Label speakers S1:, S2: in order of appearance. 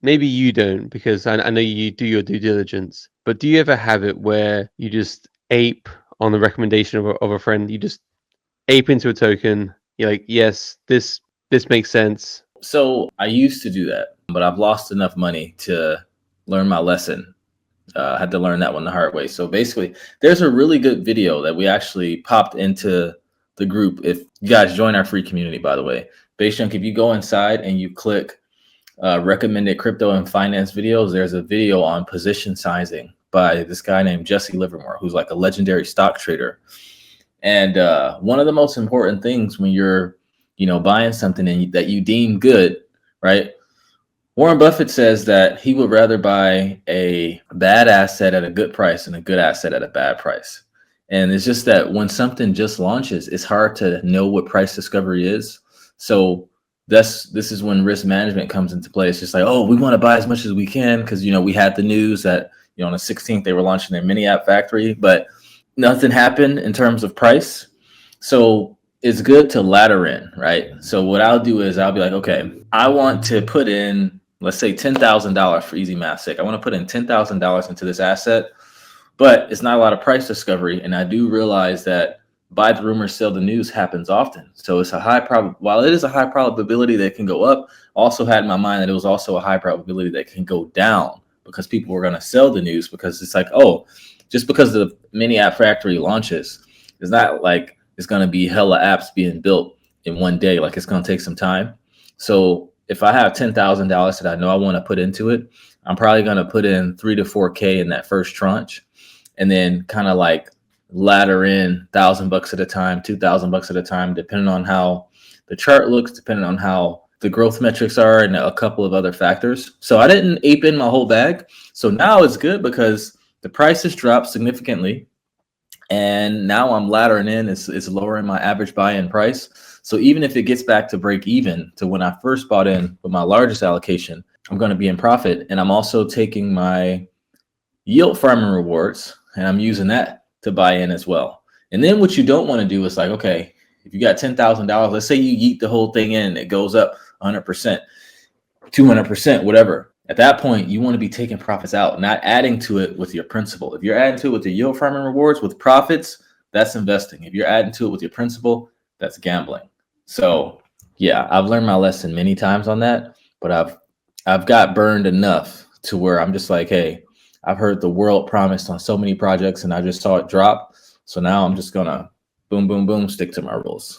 S1: maybe you don't, because I know you do your due diligence, but do you ever have it where you just ape on the recommendation of a friend? You just ape into a token. You're like, yes, this makes sense.
S2: So I used to do that, but I've lost enough money to learn my lesson. I had to learn that one the hard way. So basically, there's a really good video that we actually popped into the group. If you guys join our free community, by the way, Basejunkie, if you go inside and you click recommended crypto and finance videos, there's a video on position sizing by this guy named Jesse Livermore, who's like a legendary stock trader. And one of the most important things when you're, buying something that you deem good, right? Warren Buffett says that he would rather buy a bad asset at a good price than a good asset at a bad price. And it's just that when something just launches, it's hard to know what price discovery is. So this is when risk management comes into play. It's just like, oh, we want to buy as much as we can because, we had the news that, on the 16th, they were launching their mini app factory, but nothing happened in terms of price. So it's good to ladder in, right? So what I'll do is I'll be like, okay, I want to put in, let's say $10,000 for easy math sake. I want to put in $10,000 into this asset, but it's not a lot of price discovery. And I do realize that buy the rumor, sell the news happens often. So it's a high while it is a high probability that it can go up, also had in my mind that it was also a high probability that it can go down because people were going to sell the news because it's like, oh, just because the mini app factory launches, it's not like it's going to be hella apps being built in one day. Like it's going to take some time. So if I have $10,000 that I know I want to put into it, I'm probably going to put in 3 to 4K in that first tranche and then kind of like ladder in $1,000 at a time, $2,000 at a time, depending on how the chart looks, depending on how the growth metrics are and a couple of other factors. So I didn't ape in my whole bag. So now it's good because the price has dropped significantly. And now I'm laddering in, it's lowering my average buy-in price. So even if it gets back to break even to when I first bought in with my largest allocation, I'm going to be in profit. And I'm also taking my yield farming rewards and I'm using that to buy in as well. And then what you don't want to do is like, okay, if you got $10,000, let's say you yeet the whole thing in, it goes up 100%, 200%, whatever. At that point, you want to be taking profits out, not adding to it with your principal. If you're adding to it with the yield farming rewards with profits, that's investing. If you're adding to it with your principal, that's gambling. So yeah, I've learned my lesson many times on that, but I've got burned enough to where I'm just like, hey, I've heard the world promised on so many projects and I just saw it drop. So now I'm just gonna boom, boom, boom, stick to my rules.